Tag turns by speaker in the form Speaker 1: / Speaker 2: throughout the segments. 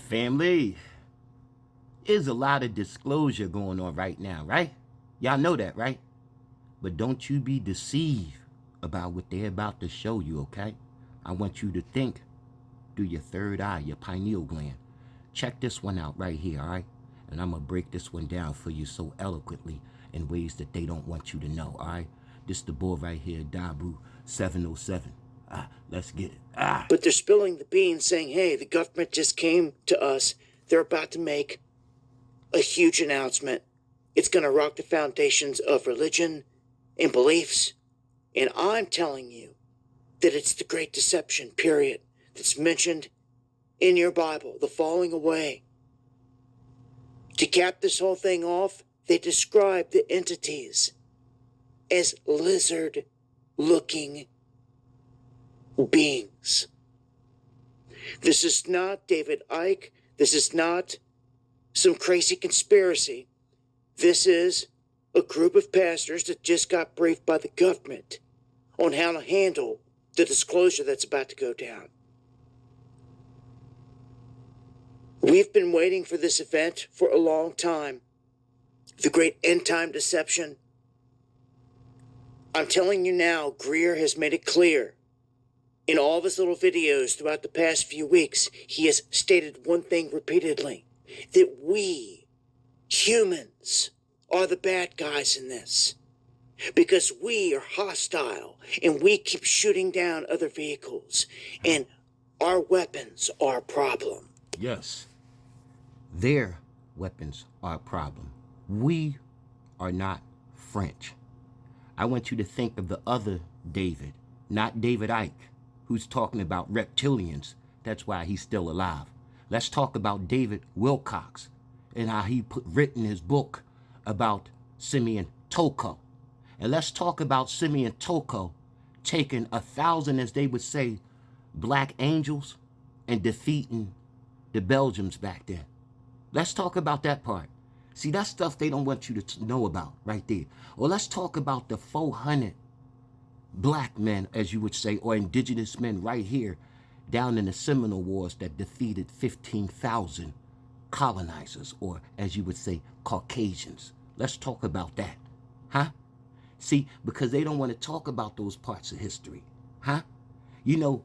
Speaker 1: Family, there's a lot of disclosure going on right now, right? Y'all know that, right? But don't you be deceived about what they're about to show you, okay? I want you to think through your third eye, your pineal gland. Check this one out right here, all right? And I'm gonna break this one down for you so eloquently in ways that they don't want you to know, all right? This the boy right here, Dabu 707. Let's get it.
Speaker 2: But they're spilling the beans saying, hey, the government just came to us. They're about to make a huge announcement. It's going to rock the foundations of religion and beliefs. And I'm telling you that it's the Great Deception, period, that's mentioned in your Bible, the falling away. To cap this whole thing off, they describe the entities as lizard-looking beings. This is not David Icke. This is not some crazy conspiracy. This is a group of pastors that just got briefed by the government on how to handle the disclosure that's about to go down. We've been waiting for this event for a long time. The great end time deception. I'm telling you now, Greer has made it clear. In all of his little videos throughout the past few weeks, he has stated one thing repeatedly, that we, humans, are the bad guys in this. Because we are hostile, and we keep shooting down other vehicles, and our weapons are a problem.
Speaker 1: Yes, their weapons are a problem. We are not French. I want you to think of the other David, not David Icke, who's talking about reptilians. That's why he's still alive. Let's talk about David Wilcox and how he written his book about Simeon Toko. And let's talk about Simeon Toko taking 1,000, as they would say, black angels and defeating the Belgians back then. Let's talk about that part. See, that's stuff they don't want you to know about right there. Or let's talk about the 400 black men, as you would say, or indigenous men right here down in the Seminole Wars that defeated 15,000 colonizers, or as you would say, Caucasians. Let's talk about that, huh? See, because they don't want to talk about those parts of history, huh? You know,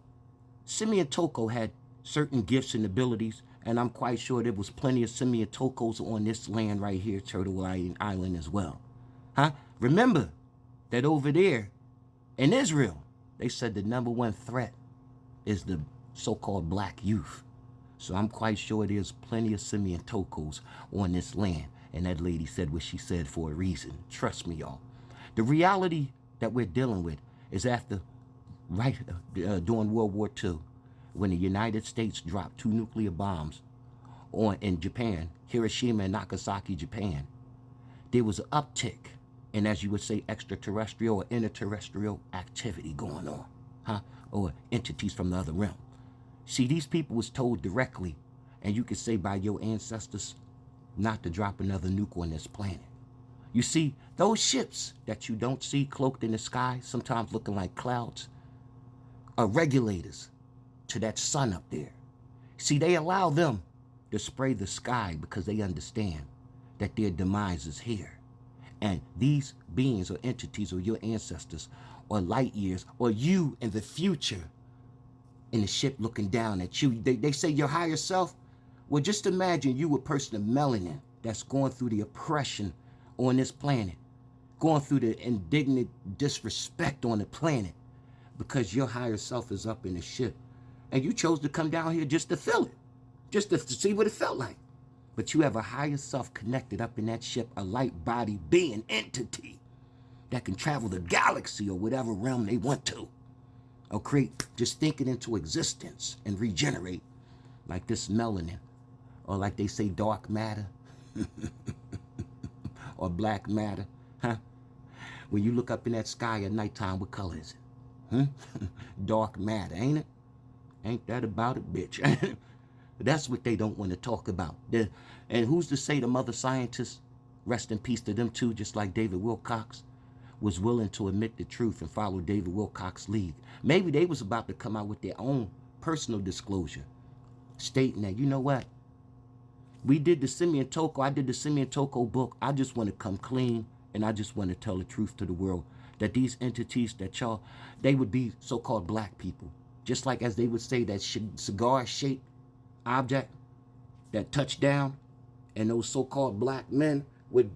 Speaker 1: Simeon Toko had certain gifts and abilities, and I'm quite sure there was plenty of Simeon Tokos on this land right here, Turtle Island as well, huh? Remember that over there in Israel, they said the #1 threat is the so-called black youth. So I'm quite sure there's plenty of Simeon Tokos on this land. And that lady said what she said for a reason. Trust me, y'all. The reality that we're dealing with is after, during World War II, when the United States dropped 2 nuclear bombs in Japan, Hiroshima and Nagasaki, Japan, there was an uptick in, as you would say, extraterrestrial or interterrestrial activity going on, huh? Or entities from the other realm. See, these people was told directly, and you could say by your ancestors, not to drop another nuke on this planet. You see, those ships that you don't see cloaked in the sky, sometimes looking like clouds, are regulators to that sun up there. See, they allow them to spray the sky because they understand that their demise is here. And these beings or entities or your ancestors or light years or you in the future in the ship looking down at you, they say your higher self. Well, just imagine you a person of melanin that's going through the oppression on this planet, going through the indignant disrespect on the planet because your higher self is up in the ship. And you chose to come down here just to feel it, just to see what it felt like. But you have a higher self connected up in that ship, a light body being entity that can travel the galaxy or whatever realm they want to, or create, just think it into existence and regenerate like this melanin, or like they say, dark matter or black matter, huh? When you look up in that sky at nighttime, what color is it? Dark matter, ain't it? Ain't that about it, bitch? That's what they don't want to talk about. And who's to say the mother scientists, rest in peace to them too, just like David Wilcox, was willing to admit the truth and follow David Wilcox's lead. Maybe they was about to come out with their own personal disclosure, stating that, you know what, We did the Simeon Toko. I did the Simeon Toko book. I just want to come clean, and I just want to tell the truth to the world that these entities that y'all, they would be so-called black people. Just like as they would say that cigar-shaped object that touched down, and those so-called black men with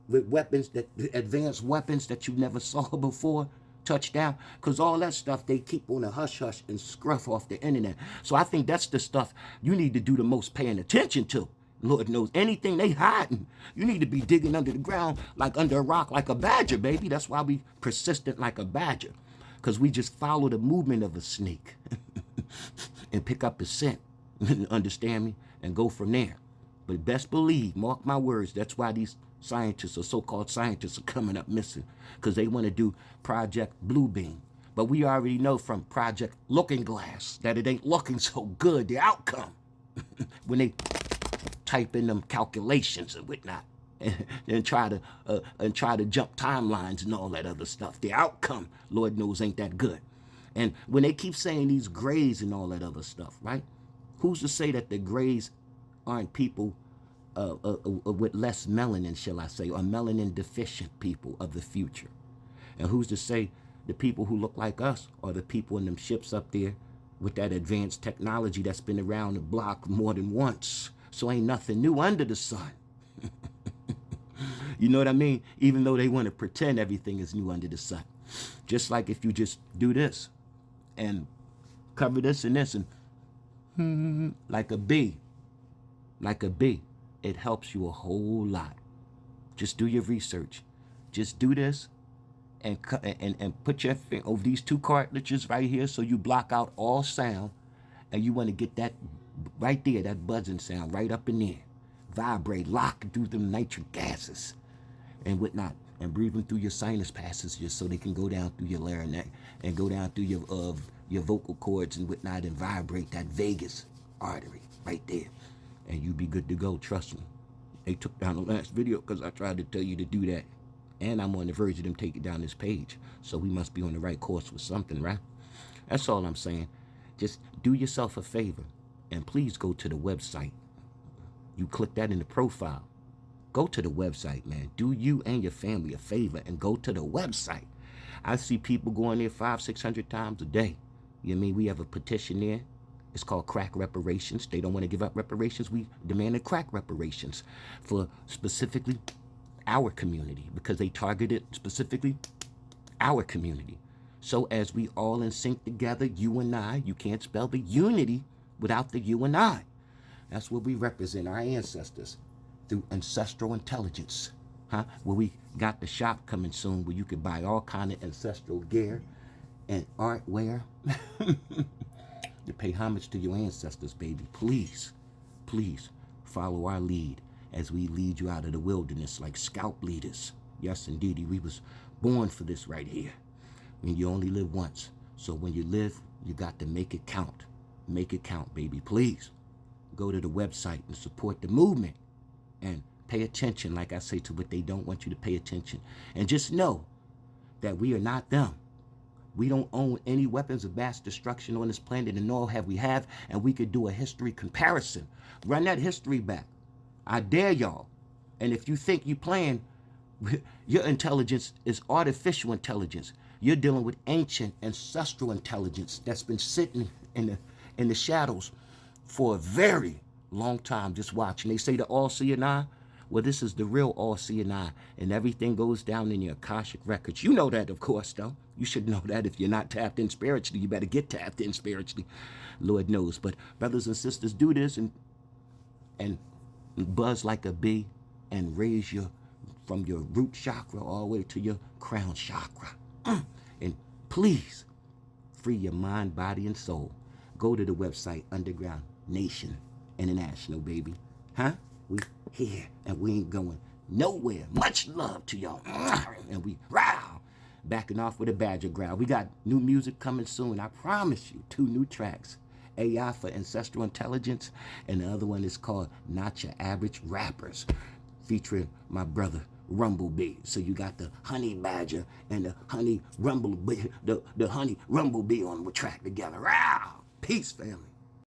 Speaker 1: weapons, that advanced weapons that you never saw before, touch down. Because all that stuff they keep on a hush-hush and scruff off the internet. So I think that's the stuff you need to do the most paying attention to. Lord knows, anything they hiding, you need to be digging under the ground like under a rock, like a badger, baby. That's why we persistent like a badger, because we just follow the movement of a snake and pick up the scent, understand me, and go from there. But best believe, mark my words, that's why these scientists or so-called scientists are coming up missing, because they want to do Project Bluebeam. But we already know from Project Looking Glass that it ain't looking so good, the outcome, when they type in them calculations and whatnot, and try to jump timelines and all that other stuff. The outcome, Lord knows, ain't that good. And when they keep saying these grays and all that other stuff, right? Who's to say that the grays aren't people with less melanin, shall I say, or melanin deficient people of the future? And who's to say the people who look like us are the people in them ships up there with that advanced technology that's been around the block more than once? So ain't nothing new under the sun. You know what I mean? Even though they want to pretend everything is new under the sun. Just like if you just do this and cover this and this and like a bee, it helps you a whole lot. Just do your research. Just do this and put your finger over these two cartilages right here so you block out all sound, and you want to get that right there, that buzzing sound right up in there. Vibrate, lock through them nitric gases and whatnot, and breathe them through your sinus passages so they can go down through your larynx and go down through your vocal cords and whatnot, and vibrate that vagus artery right there. And you be good to go, trust me. They took down the last video because I tried to tell you to do that. And I'm on the verge of them taking down this page. So we must be on the right course with something, right? That's all I'm saying. Just do yourself a favor and please go to the website. You click that in the profile. Go to the website, man. Do you and your family a favor and go to the website. I see people going there 500-600 times a day. You know what I mean? We have a petition there. It's called Crack Reparations. They don't want to give up reparations. We demanded crack reparations for specifically our community, because they targeted specifically our community. So as we all in sync together, you and I, you can't spell the unity without the you and I. That's what we represent, our ancestors, through ancestral intelligence. Where we got the shop coming soon where you could buy all kind of ancestral gear and artware. To pay homage to your ancestors, baby. Please, please follow our lead as we lead you out of the wilderness like scout leaders. Yes, indeed, we was born for this right here. I mean, you only live once. So when you live, you got to make it count. Make it count, baby. Please go to the website and support the movement and pay attention, like I say, to what they don't want you to pay attention. And just know that we are not them. We don't own any weapons of mass destruction on this planet, and nor have we and we could do a history comparison. Run that history back. I dare y'all. And if you think you playing, your intelligence is artificial intelligence. You're dealing with ancient ancestral intelligence that's been sitting in the shadows for a very long time just watching. They say the all-seeing eye. Well, this is the real all-seeing eye, and everything goes down in your Akashic records. You know that, of course, though. You should know that. If you're not tapped in spiritually, you better get tapped in spiritually. Lord knows. But brothers and sisters, do this and buzz like a bee and raise from your root chakra all the way to your crown chakra. And please, free your mind, body, and soul. Go to the website, Underground Nation International, baby. We here, and we ain't going nowhere. Much love to y'all. And we backing off with a badger growl. We got new music coming soon. I promise you, 2 new tracks. AI for Ancestral Intelligence, and the other one is called Not Your Average Rappers, featuring my brother Rumblebee. So you got the honey badger and the honey rumblebee, the honey rumblebee on the track together. Peace, family.